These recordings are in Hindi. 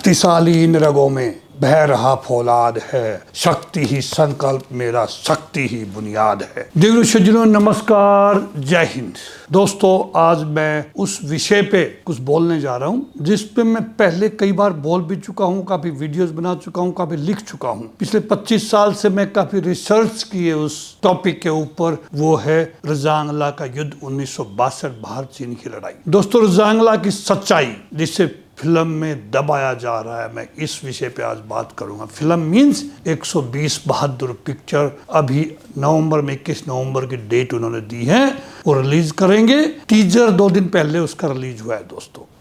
शक्तिशाली इन रगों में बह रहा फौलाद है, शक्ति ही संकल्प मेरा, शक्ति ही बुनियाद है। देवरू सज्जनों नमस्कार, जय हिंद। दोस्तों आज मैं उस विषय पे कुछ बोलने जा रहा हूँ जिस पे मैं पहले कई बार बोल भी चुका हूँ, काफी वीडियोस बना चुका हूँ, काफी लिख चुका हूँ। पिछले 25 साल से मैं काफी रिसर्च किए उस टॉपिक के ऊपर। वो है रजांगला का युद्ध 1962 भारत चीन की लड़ाई। दोस्तों रजांगला की सच्चाई जिससे फिल्म में दबाया जा रहा है, मैं इस विषय पे आज बात करूंगा। फिल्म मींस 120 बहादुर पिक्चर अभी नवंबर में 21 नवंबर की डेट उन्होंने दी है, वो रिलीज करेंगे। टीजर 2 दिन पहले उसका रिलीज हुआ है।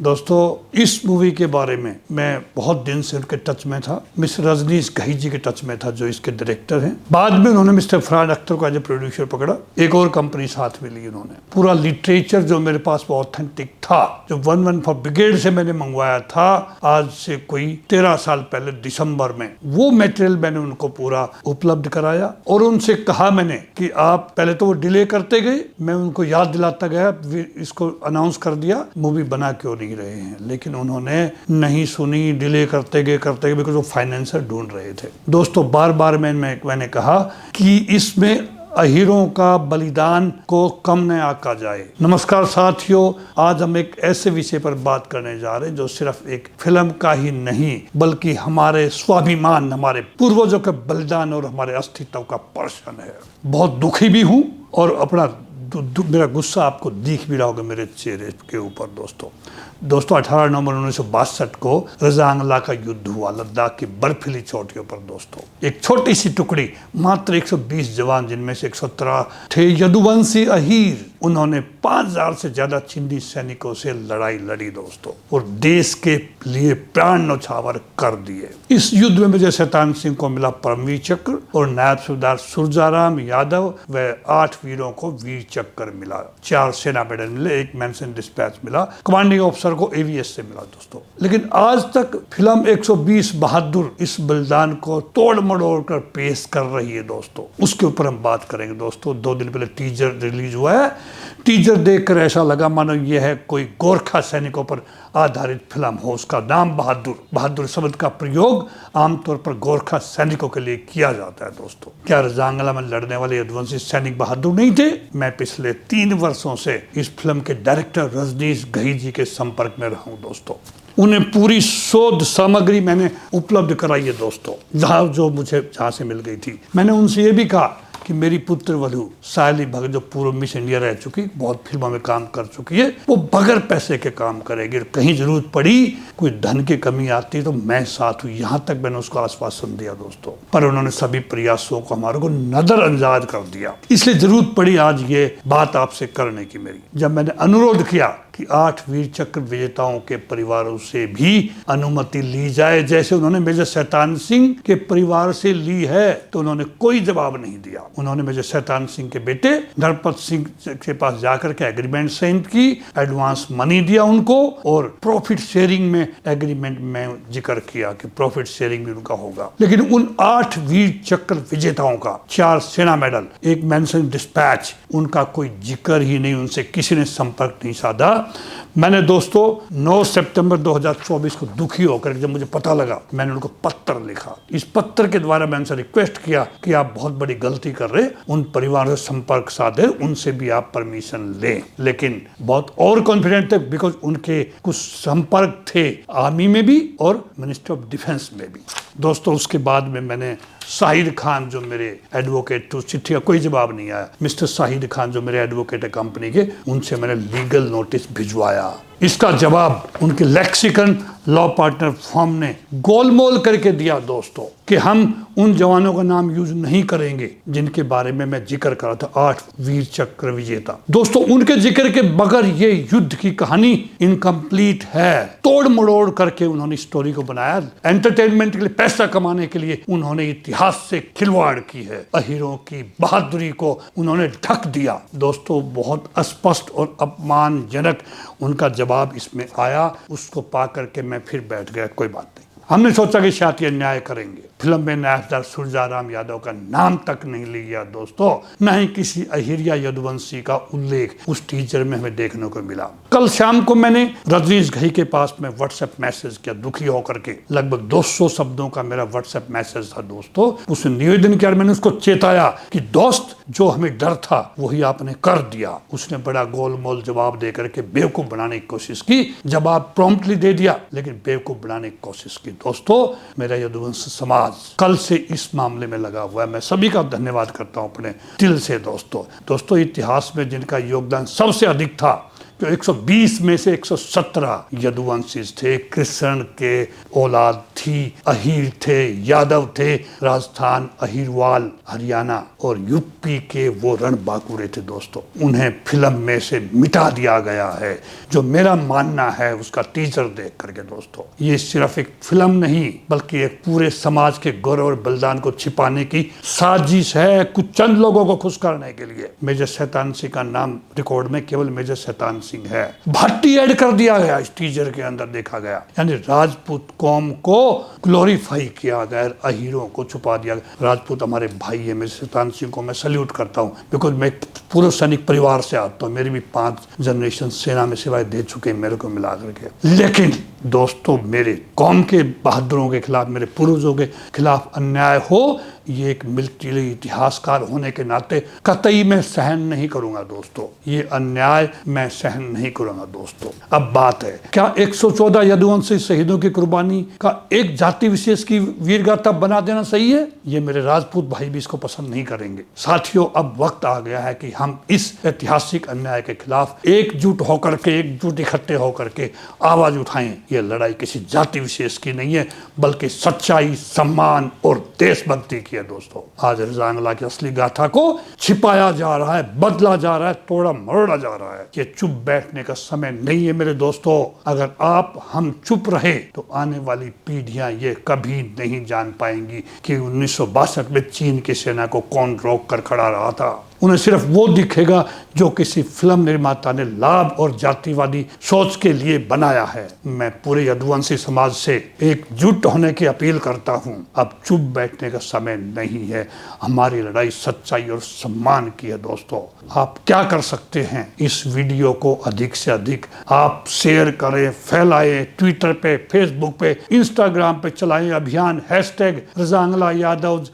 दोस्तों इस मूवी के बारे में मैं बहुत दिन से उनके टच में था। मिस्टर रजनीश घई जी के टच में था जो इसके डायरेक्टर हैं। बाद में उन्होंने मिस्टर फरहान अख्तर को एज ए प्रोड्यूसर पकड़ा, एक और कंपनी साथ में ली उन्होंने। पूरा लिटरेचर जो मेरे पास वो ऑथेंटिक था, जो 114 ब्रिगेड से मैंने मंगवाया था आज से कोई 13 साल पहले दिसंबर में, वो मटेरियल मैंने उनको पूरा उपलब्ध कराया और उनसे कहा मैंने कि आप पहले तो वो डिले करते गए, मैं उनको याद दिलाता गया, इसको अनाउंस कर दिया, मूवी बना क्यों नहीं रहे हैं, लेकिन उन्होंने नहीं सुनी, डिले करते गए बिकॉज वो फाइनेंसर ढूंढ रहे थे। दोस्तों बार बार मैंने कहा कि इसमें अहीरों का बलिदान को कम न आका जाए। नमस्कार साथियों, आज हम एक ऐसे विषय पर बात करने जा रहे हैं जो सिर्फ एक फिल्म का ही नहीं बल्कि हमारे स्वाभिमान, हमारे पूर्वजों के बलिदान और हमारे अस्तित्व का प्रश्न है। बहुत दुखी भी हूँ और अपना मेरा गुस्सा आपको दिख भी रहा होगा मेरे चेहरे के ऊपर। दोस्तों 18 नवंबर 1962 को रजांगला का युद्ध हुआ लद्दाख की बर्फीली चोटियों पर। दोस्तों एक छोटी सी टुकड़ी, मात्र 120 जवान, जिनमें से 117 थे यदुवंशी अहीर, उन्होंने 5000 से ज्यादा चीनी सैनिकों से लड़ाई लड़ी दोस्तों, और देश के लिए प्राण न्यौछावर कर दिए। इस युद्ध में मेजर शैतान सिंह को मिला परमवीर चक्र और नायब सूबेदार सुरजाराम यादव व 8 वीरों को वीर चक्र मिला, 4 सेना मेडल मिले, 1 मेंशन डिस्पैच मिला, कमांडिंग ऑफिसर को एवीएस से मिला। दोस्तों लेकिन आज तक फिल्म 120 बहादुर इस बलिदान को तोड़ मड़ोड़ कर पेश कर रही है। दोस्तों उसके ऊपर हम बात करेंगे। दोस्तों 2 दिन पहले टीजर रिलीज हुआ है। टीजर देखकर ऐसा लगा मानो यह है कोई गोरखा सैनिकों पर आधारित फिल्म हो। उसका नाम बहादुर शब्द का प्रयोग आमतौर पर गोरखा सैनिकों के लिए किया जाता है। दोस्तों क्या रजांगला में लड़ने वाले यदुवंशी सैनिक बहादुर नहीं थे? मैं पिछले 3 वर्षों से इस फिल्म के डायरेक्टर रजनीश घई जी के संपर्क में रहा हूं। दोस्तों उन्हें पूरी शोध सामग्री मैंने उपलब्ध कराई है। दोस्तों जहां से मिल गई थी, मैंने उनसे ये भी कहा कि मेरी पुत्र वधू सायली भगत, जो पूर्व मिस इंडिया रह चुकी, बहुत फिल्मों में काम कर चुकी है, वो बगैर पैसे के काम करेगी। कहीं जरूरत पड़ी, कोई धन की कमी आती तो मैं साथ हूँ, यहाँ तक मैंने उसको आश्वासन दिया। दोस्तों पर उन्होंने सभी प्रयासों को हमारे को नजरअंदाज कर दिया। इसलिए जरूरत पड़ी आज ये बात आपसे करने की मेरी, जब मैंने अनुरोध किया कि 8 वीर चक्र विजेताओं के परिवारों से भी अनुमति ली जाए, जैसे उन्होंने मेजर शैतान सिंह के परिवार से ली है, तो उन्होंने कोई जवाब नहीं दिया। उन्होंने मेजर शैतान सिंह के बेटे नरपत सिंह के पास जाकर के एग्रीमेंट साइन की, एडवांस मनी दिया उनको, और प्रॉफिट शेयरिंग में एग्रीमेंट में जिक्र किया कि प्रॉफिट शेयरिंग भी उनका होगा। लेकिन उन 8 वीर चक्र विजेताओं का 4 सेना मेडल, 1 मेंशन डिस्पैच, उनका कोई जिक्र ही नहीं, उनसे किसी ने संपर्क नहीं साधा। मैंने दोस्तों 9 सितंबर 2024 को दुखी होकर जब मुझे पता लगा, मैंने उनको पत्र लिखा। इस पत्र के द्वारा मैंने उनसे रिक्वेस्ट किया कि आप बहुत बड़ी गलती कर रहे, उन परिवारों से संपर्क साधे, उनसे भी आप परमिशन लें। लेकिन बहुत और कॉन्फिडेंट थे बिकॉज उनके कुछ संपर्क थे आर्मी में भी और मिनिस्ट्री ऑफ डिफेंस में भी। दोस्तों उसके बाद में मैंने शाहिद खान जो मेरे एडवोकेट, तो चिट्ठी का कोई जवाब नहीं आया। मिस्टर शाहिद खान जो मेरे एडवोकेट है कंपनी के, उनसे मैंने लीगल नोटिस भिजवाया। इसका जवाब उनके लेक्सिकन लॉ पार्टनर फॉर्म ने गोलमोल करके दिया दोस्तों, कि हम उन जवानों का नाम यूज नहीं करेंगे जिनके बारे में मैं जिक्र कर रहा था, 8 वीर चक्र विजेता। दोस्तों उनके जिक्र के बगैर ये युद्ध की कहानी इनकम्प्लीट है। तोड़ मड़ोड़ करके उन्होंने स्टोरी को बनाया, एंटरटेनमेंट के लिए, पैसा कमाने के लिए उन्होंने इतिहास से खिलवाड़ की है। अहीरों की बहादुरी को उन्होंने ढक दिया। दोस्तों बहुत अस्पष्ट और अपमानजनक उनका जवाब इसमें आया। उसको पा करके मैं फिर बैठ गया, कोई बात नहीं। हमने सोचा कि शायद ये न्याय करेंगे। फिल्म में नायकदार सूरजाराम यादव का नाम तक नहीं लिया दोस्तों, न ही किसी अहिल्या यदुवंशी का उल्लेख उस टीजर में हमें देखने को मिला। कल शाम को मैंने रजनीश घई के पास में व्हाट्सएप मैसेज किया, दुखी होकर के। लगभग 200 शब्दों का मेरा व्हाट्सएप मैसेज था दोस्तों। उसने निवेदन किया, मैंने उसको चेताया कि दोस्त, जो हमें डर था वही आपने कर दिया। उसने बड़ा गोलमोल जवाब देकर के बेवकूफ बनाने की कोशिश की। जवाब प्रॉम्प्टली दे दिया, लेकिन बेवकूफ बनाने की कोशिश की। दोस्तों, मेरा यदुवंशी समाज कल से इस मामले में लगा हुआ है। मैं सभी का धन्यवाद करता हूं अपने दिल से। दोस्तों, इतिहास में जिनका योगदान सबसे अधिक था, जो 120 में से 117 यदुवंशी थे, कृष्ण के औलाद थी, अहीर थे, यादव थे, राजस्थान, अहीरवाल, हरियाणा और यूपी के वो रणबांकुरे थे दोस्तों। उन्हें फिल्म में से मिटा दिया गया है, जो मेरा मानना है उसका टीजर देख करके। दोस्तों, ये सिर्फ एक फिल्म नहीं बल्कि एक पूरे समाज के गौरव और बलिदान को छिपाने की साजिश है, कुछ चंद लोगों को खुश करने के लिए। मेजर शैतान सिंह का नाम रिकॉर्ड में केवल मेजर शैतान सिंह है। भट्टी ऐड कर दिया गया इस टीजर के अंदर, देखा गया। यानी राजपूत कौम को ग्लोरीफाई किया गया, अहीरों को छुपा दिया गया। राजपूत हमारे भाई है, मेजर शैतान सिंह को मैं सल्यूट करता हूँ, बिकॉज मैं पूर्व सैनिक परिवार से आता हूँ। मेरी भी 5 जनरेशन सेना में सेवाएं दे चुके हैं मेरे को मिला करके। लेकिन दोस्तों, मेरे कौम के बहादुरों के खिलाफ, मेरे पूर्वजों के खिलाफ अन्याय हो, ये एक मिलिट्री इतिहासकार होने के नाते कतई मैं सहन नहीं करूंगा दोस्तों। ये अन्याय मैं सहन नहीं करूंगा दोस्तों। अब बात है, क्या 114 यदुवंशी शहीदों की कुर्बानी का एक जाति विशेष की वीरगाथा बना देना सही है? ये मेरे राजपूत भाई भी इसको पसंद नहीं करेंगे। साथियों, अब वक्त आ गया है कि हम इस ऐतिहासिक अन्याय के खिलाफ एकजुट होकर के, एकजुट इकट्ठे होकर के आवाज उठाएं। ये लड़ाई किसी जाति विशेष की नहीं है, बल्कि सच्चाई, सम्मान और देशभक्ति की है दोस्तों। आज रजांगला की असली गाथा को छिपाया जा रहा है, बदला जा रहा है, तोड़ा मरोड़ा जा रहा है। ये चुप बैठने का समय नहीं है मेरे दोस्तों। अगर हम चुप रहे तो आने वाली पीढ़ियां ये कभी नहीं जान पाएंगी कि 1962 में चीन की सेना को कौन रोक कर खड़ा रहा था। उन्हें सिर्फ वो दिखेगा जो किसी फिल्म निर्माता ने लाभ और जातिवादी सोच के लिए बनाया है। मैं पूरे यदुवंशी समाज से एकजुट होने की अपील करता हूं। अब चुप बैठने का समय नहीं है। हमारी लड़ाई सच्चाई और सम्मान की है दोस्तों। आप क्या कर सकते हैं? इस वीडियो को अधिक से अधिक आप शेयर करें, फैलाएं, ट्विटर पे, फेसबुक पे, इंस्टाग्राम पे चलाएं अभियान #रजांगला यादव,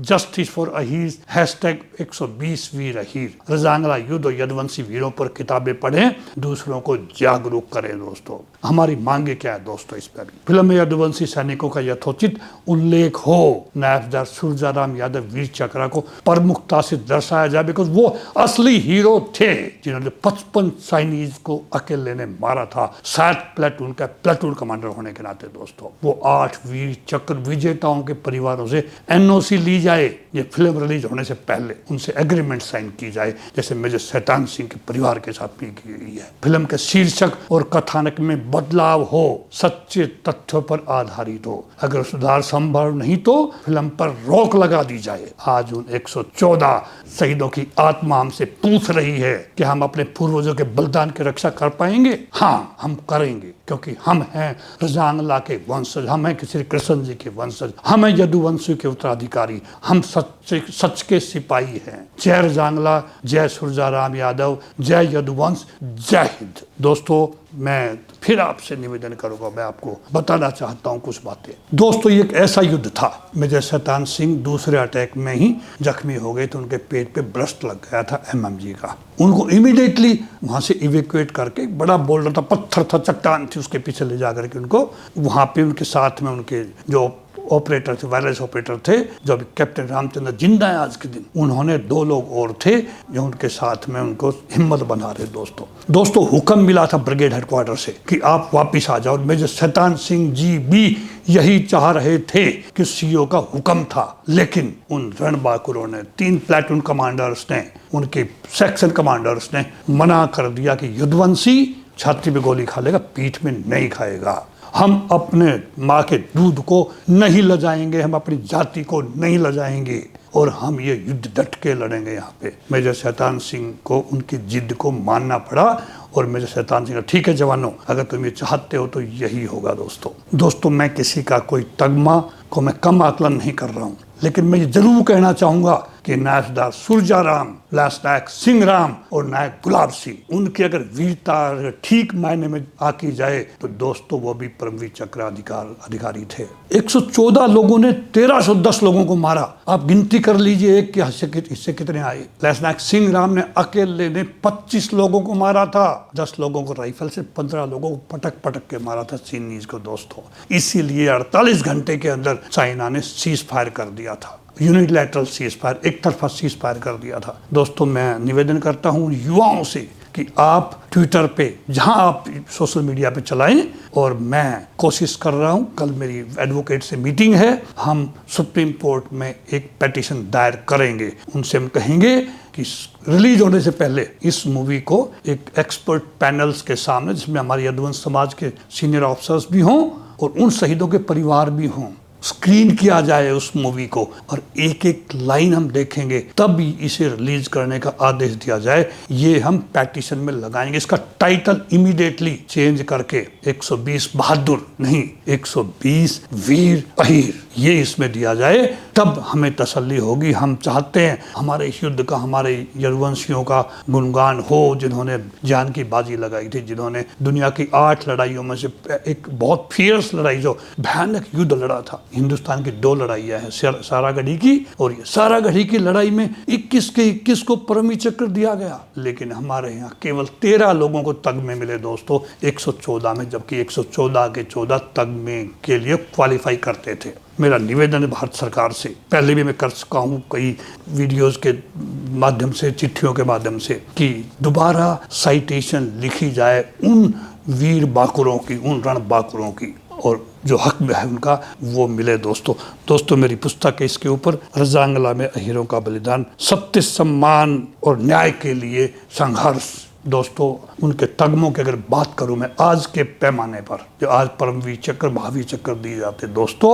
#जस्टिस फॉर अहीर, #120 वीर अहीर। रजांगला युद्ध और यदुवंशी वीरों पर किताबें पढ़ें, दूसरों को जागरूक करें दोस्तों। हमारी मांगे क्या है दोस्तों? इस पर फिल्म में यदुवंशी सैनिकों का यथोचित उल्लेख हो। नायकदार सूरजाराम यादव वीर चक्रा को प्रमुखता से दर्शाया जाए, बिकॉज वो असली हीरो थे जिन्होंने 55 चाइनीज को अकेले ने मारा था, शायद प्लेटून कमांडर होने के नाते दोस्तों। वो 8 वीर चक्र विजेताओं के परिवारों से NOC ली जाए, ये फिल्म रिलीज होने से पहले उनसे एग्रीमेंट साइन की जाए, जैसे मेजर शैतान सिंह के परिवार के साथ भी की गई है। फिल्म के शीर्षक और कथानक में बदलाव हो, सच्चे तथ्यों पर आधारित हो। अगर सुधार संभव नहीं तो फिल्म पर रोक लगा दी जाए। आज उन 114 शहीदों की आत्मा हमसे पूछ रही है कि हम अपने पूर्वजों के बलिदान की रक्षा कर पाएंगे? हाँ, हम करेंगे, क्योंकि हम हैं रजांगला के वंशज, हम हैं श्री कृष्ण जी के वंशज, हम हैं यदुवंशी के उत्तराधिकारी, हम सच के सिपाही हैं। जय रजांगला, जय सूरजाराम यादव, जय यदुवंश, जय हिंद। दोस्तों, मैं फिर आपसे निवेदन करूंगा, मैं आपको बताना चाहता हूं कुछ बातें। दोस्तों, ये एक ऐसा युद्ध था। मेजर शैतान सिंह दूसरे अटैक में ही जख्मी हो गए थे, उनके पेट पे ब्रस्ट लग गया था MMG का। उनको इमीडिएटली वहां से इवैक्यूएट करके, बड़ा बोल्डर था, पत्थर था, चट्टान थी, उसके पीछे ले जाकर के उनको वहां पे उनके साथ में उनके जो ऑपरेटर थे, वायरलेस ऑपरेटर थे, जो अभी कैप्टन रामचंद्र जिंदा है आज के दिन, उन्होंने 2 लोग और थे जो उनके साथ में उनको हिम्मत बना रहे दोस्तों। हुक्म मिला था ब्रिगेड हेडक्वार्टर से कि आप वापिस आ जाओ। मेजर शैतान सिंह जी भी यही चाह रहे थे कि CEO का हुक्म था, लेकिन उन रणबांकुरों ने, 3 प्लेटून कमांडर्स ने, उनके सेक्शन कमांडर्स ने मना कर दिया कि यदुवंशी छाती पे गोली खा लेगा, पीठ में नहीं खाएगा। हम अपने माँ के दूध को नहीं लजाएंगे, हम अपनी जाति को नहीं लजाएंगे, और हम ये युद्ध डट के लड़ेंगे। यहाँ पे मेजर शैतान सिंह को उनकी जिद को मानना पड़ा और मेजर शैतान सिंह ठीक है जवानों, अगर तुम ये चाहते हो तो यही होगा। दोस्तों मैं किसी का कोई तगमा को मैं कम आकलन नहीं कर रहा हूँ, लेकिन मैं ये जरूर कहना चाहूंगा कि नायक सरदार सुरजाराम, लांस नायक सिंह राम और नायक गुलाब सिंह, उनकी अगर वीरता अगर ठीक मायने में आकी जाए तो दोस्तों वो भी परमवीर चक्र अधिकारी थे। 114 लोगों ने 1310 लोगों को मारा। आप गिनती कर लीजिए एक के हिस्से कितने आए। लांस नायक सिंह राम ने अकेले ने 25 लोगों को मारा था, 10 लोगों को राइफल से, 15 लोगों को पटक पटक के मारा था चीनीज को। दोस्तों इसीलिए 48 घंटे के अंदर चाइना ने सीज फायर कर दिया था, यूनिलैटरल सीज फायर, एक तरफा सीज फायर कर दिया था। दोस्तों मैं निवेदन करता हूं युवाओं से कि आप ट्विटर पे, जहां आप सोशल मीडिया पे चलाएं, और मैं कोशिश कर रहा हूं, कल मेरी एडवोकेट से मीटिंग है, हम सुप्रीम कोर्ट में एक पिटीशन दायर करेंगे। उनसे हम कहेंगे कि रिलीज होने से पहले इस मूवी को एक एक्सपर्ट पैनल्स के सामने, जिसमें हमारी यदुवंश समाज के सीनियर ऑफिसर्स भी हों और उन शहीदों के परिवार भी हों, स्क्रीन किया जाए उस मूवी को, और एक एक लाइन हम देखेंगे, तब इसे रिलीज करने का आदेश दिया जाए। ये हम पेटिशन में लगाएंगे। इसका टाइटल इमीडिएटली चेंज करके 120 बहादुर नहीं, 120 वीर अहीर, ये इसमें दिया जाए, तब हमें तसल्ली होगी। हम चाहते हैं हमारे इस युद्ध का, हमारे यदुवंशियों का गुणगान हो, जिन्होंने जान की बाजी लगाई थी, जिन्होंने दुनिया की 8 लड़ाइयों में से एक बहुत फियर्स लड़ाई, जो भयानक युद्ध लड़ा था। हिंदुस्तान की 2 लड़ाइयां हैं, सारागढ़ी की और ये। सारागढ़ी की लड़ाई में 21 के 21 को परमवीर चक्र दिया गया, लेकिन हमारे यहाँ केवल 13 लोगों को तगमे मिले दोस्तों 114 में, जबकि 114 के 14 तगमे के लिए क्वालिफाई करते थे। मेरा निवेदन है भारत सरकार से, पहले भी मैं कर चुका हूँ कई वीडियोस के माध्यम से, चिट्ठियों के माध्यम से, कि दोबारा साइटेशन लिखी जाए उन वीर बाकुरों की, उन रण बाकुरों की, और जो हक में है उनका वो मिले। दोस्तों मेरी पुस्तक है इसके ऊपर, रजांगला में अहीरों का बलिदान, सत्य, सम्मान और न्याय के लिए संघर्ष। दोस्तों उनके तगमों की अगर बात करूं मैं आज के पैमाने पर, जो आज परमवीर चक्र, महावीर चक्र दिए जाते दोस्तों,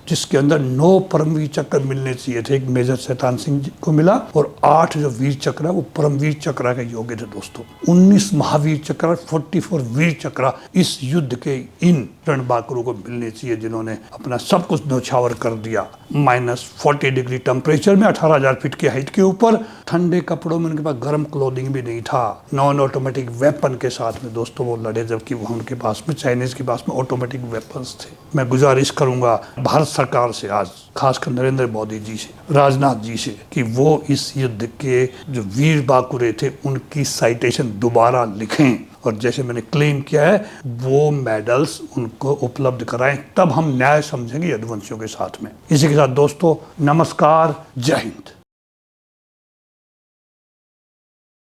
जिसके अंदर 9 परमवीर चक्र मिलने चाहिए थे, एक मेजर शैतान सिंह जी को मिला, और 8 जो वीर चक्र वो परमवीर चक्र के योग्य थे दोस्तों। 19 महावीर चक्र, 44 वीर चक्र इस युद्ध के इन रणबांकुरों को मिलने चाहिए, जिन्होंने अपना सब कुछ न्यौछावर कर दिया। -40 डिग्री टेम्परेचर में, 18,000 फीट की हाइट के ऊपर, ठंडे कपड़ों में, उनके पास गर्म क्लोथिंग भी नहीं था, नॉन ऑटोमेटिक वेपन के साथ में दोस्तों वो लड़े, जबकि वो उनके पास में, चाइनीज के पास में ऑटोमेटिक वेपन्स थे। मैं गुजारिश करूंगा भारत सरकार से आज, खासकर नरेंद्र मोदी जी से, राजनाथ जी से, कि वो इस युद्ध के जो वीर बाकुरे थे उनकी साइटेशन दोबारा लिखें, और जैसे मैंने क्लेम किया है वो मेडल्स उनको उपलब्ध कराएं, तब हम न्याय समझेंगे यदुवंशियों के साथ में। इसी के साथ दोस्तों नमस्कार, जय हिंद।